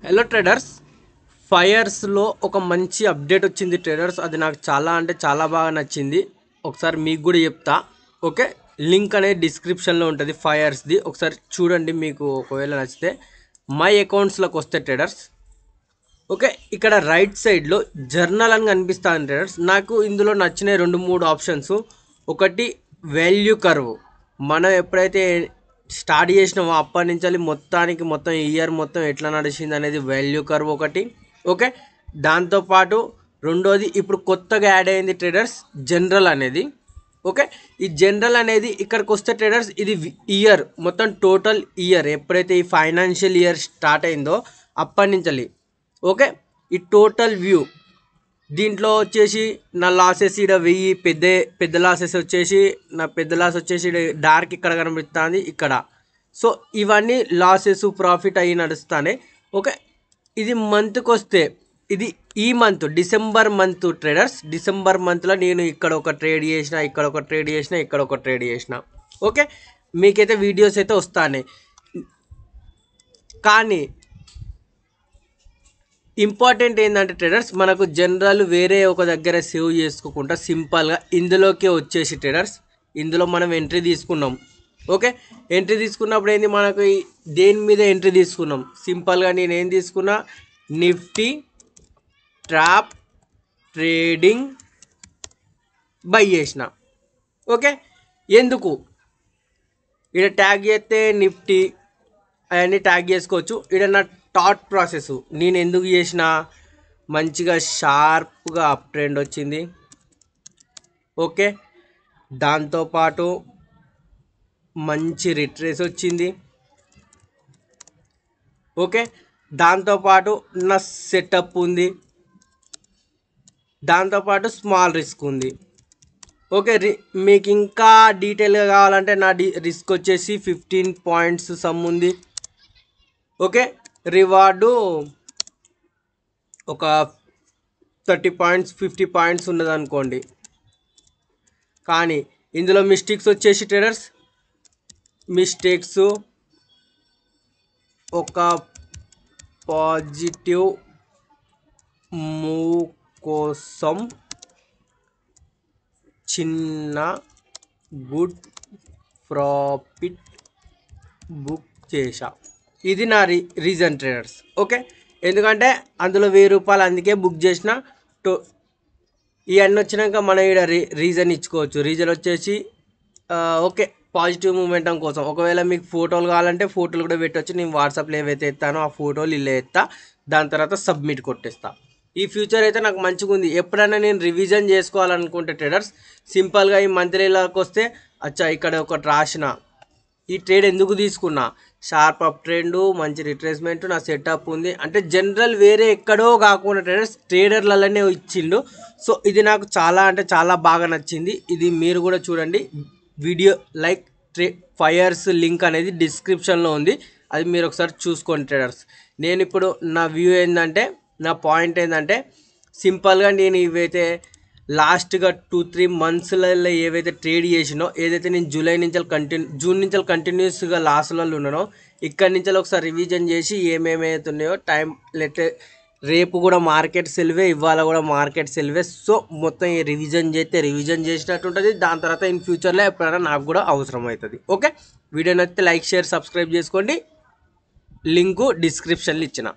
Hello traders, ఫైర్స్లో ఒక మంచి update వచ్చింది ట్రేడర్స్. అది నాకు చాలా అంటే చాలా బాగా నచ్చింది. ఒకసారి మీకు కూడా చెప్తా. ఓకే, లింక్ అనేది డిస్క్రిప్షన్లో ఉంటుంది ఫైర్స్ది. ఒకసారి చూడండి, మీకు ఒకవేళ నచ్చితే. మై అకౌంట్స్లోకి వస్తే ట్రేడర్స్, ఓకే, ఇక్కడ రైట్ సైడ్లో జర్నల్ అని కనిపిస్తుంది ట్రేడర్స్. నాకు ఇందులో నచ్చిన 2-3 ఆప్షన్స్. ఒకటి వాల్యూ కర్వ్. మనం ఎప్పుడైతే స్టార్ట్ చేసినామో అప్పటి నుంచి మొత్తం ఇయర్ మొత్తం ఎట్లా నడిచింది అనేది వాల్యూ కర్వ్ ఒకటి. ఓకే, దాంతోపాటు రెండోది ఇప్పుడు కొత్తగా యాడ్ అయింది ట్రేడర్స్, జనరల్ అనేది. ఓకే, ఈ జనరల్ అనేది ఇక్కడికి వస్తే ట్రేడర్స్, ఇది ఇయర్ మొత్తం టోటల్ ఇయర్ ఎప్పుడైతే ఈ ఫైనాన్షియల్ ఇయర్ స్టార్ట్ అయిందో అప్పటి నుంచి. ఓకే, ఈ టోటల్ వ్యూ దీంట్లో వచ్చేసి నా లాసెస్ ఇక్కడ 1000 పెద్ద లాసెస్ వచ్చేసి, నా పెద్ద లాస్ వచ్చేసి డార్క్ ఇక్కడ కనిపిస్తుంది ఇక్కడ. సో ఇవన్నీ లాసెస్ ప్రాఫిట్ అయ్యి నడుస్తానే. ఓకే, ఇది మంత్కి వస్తే, ఇది ఈ month December month traders. December మంత్లో నేను ఇక్కడ ఒక ట్రేడ్ చేసిన, ఇక్కడ ఒక ట్రేడ్ చేసిన, ఇక్కడ ఒక ట్రేడ్ చేసిన. ఓకే, మీకైతే వీడియోస్ అయితే వస్తాయి. కానీ ఇంపార్టెంట్ ఏంటంటే ట్రేడర్స్, మనకు జనరల్ వేరే ఒక దగ్గర సేవ్ చేసుకోకుండా సింపుల్గా ఇందులోకే వచ్చేసి ట్రేడర్స్, ఇందులో మనం ఎంట్రీ తీసుకున్నాం. ఓకే, ఎంట్రీ తీసుకున్నప్పుడు ఏంది, మనకు దేని మీద ఎంట్రీ తీసుకున్నాం, సింపుల్గా నేను ఏం తీసుకున్నా, నిఫ్టీ ట్రాప్ ట్రేడింగ్ బై చేసిన. ఓకే, ఎందుకు ఇక్కడ ట్యాగ్ చేస్తే నిఫ్టీ అవన్నీ ట్యాగ్ చేసుకోవచ్చు. ఇక్కడ నా థాట్ ప్రాసెస్ నేను ఎందుకు చేసిన, మంచిగా షార్ప్గా అప్ ట్రెండ్ వచ్చింది. ఓకే, దాంతోపాటు మంచి రిట్రేస్ వచ్చింది. ఓకే, దాంతోపాటు నా సెటప్ ఉంది, దాంతోపాటు స్మాల్ రిస్క్ ఉంది. ఓకే, మీకు ఇంకా డీటెయిల్గా కావాలంటే నా రిస్క్ వచ్చేసి 15 పాయింట్స్ సమ్ ఉంది. ఓకే, రివార్డు ఒక 30 పాయింట్స్ 50 పాయింట్స్ ఉన్నది అనుకోండి. కానీ ఇందులో మిస్టేక్స్ వచ్చేసి ట్రేడర్స్, మిస్టేక్స్ ఒక పాజిటివ్ మూవ్ కోసం చిన్న గుడ్ ప్రాఫిట్ బుక్ చేశా. ఇది నా రీజన్ ట్రేడర్స్. ఓకే, ఎందుకంటే అందులో 1000 రూపాయలు అందుకే బుక్ చేసిన. ఇవన్నీ వచ్చినాక మనం ఇక్కడ రీజన్ ఇచ్చుకోవచ్చు. రీజన్ వచ్చేసి ఓకే, పాజిటివ్ మూమెంటం కోసం. ఒకవేళ మీకు ఫోటోలు కావాలంటే ఫోటోలు కూడా పెట్టవచ్చు. నేను వాట్సాప్లో ఏవైతే ఎత్తానో ఆ ఫోటోలు ఇల్లే ఎత్తా, దాని తర్వాత సబ్మిట్ కొట్టేస్తా. ఈ ఫ్యూచర్ అయితే నాకు మంచిగా ఉంది. ఎప్పుడైనా నేను రివిజన్ చేసుకోవాలనుకుంటే ట్రేడర్స్, సింపుల్గా ఈ మంత్లీలోకి వస్తే, అచ్చా ఇక్కడ ఒకటి రాసిన, ఈ ట్రేడ్ ఎందుకు తీసుకున్నా, షార్ప్ అప్ ట్రెండ్, మంచి రిట్రేస్మెంట్, నా సెటప్ ఉంది అంటే జనరల్ వేరే ఎక్కడో కాకుండా ట్రేడర్స్ ట్రేడర్లలోనే ఇచ్చిండు. సో ఇది నాకు చాలా అంటే చాలా బాగా నచ్చింది. ఇది మీరు కూడా చూడండి. వీడియో లైక్ ఫైర్స్ లింక్ అనేది డిస్క్రిప్షన్లో ఉంది, అది మీరు ఒకసారి చూసుకోండి ట్రేడర్స్. నేను ఇప్పుడు నా వ్యూ ఏంటంటే, నా పాయింట్ ఏంటంటే, సింపుల్గా నేను ఇవైతే లాస్ట్గా 2-3 మంత్స్లలో ఏవైతే ట్రేడ్ చేసినో, ఏదైతే నేను జూన్ నుంచి కంటిన్యూస్గా లాస్లలో ఉన్నానో, ఇక్కడి నుంచి ఒకసారి రివిజన్ చేసి ఏమేమవుతున్నాయో టైం రేపు కూడా మార్కెట్ సెల్వే, ఇవాళ కూడా మార్కెట్ సెల్వే. సో మొత్తం ఈ రివిజన్ చేసినట్టు ఉంటుంది. దాని తర్వాత ఇన్ ఫ్యూచర్లో ఎప్పుడైనా నాకు కూడా అవసరం అవుతుంది. ఓకే, వీడియో నచ్చితే లైక్, షేర్, సబ్స్క్రైబ్ చేసుకోండి. లింకు డిస్క్రిప్షన్లో ఇచ్చిన.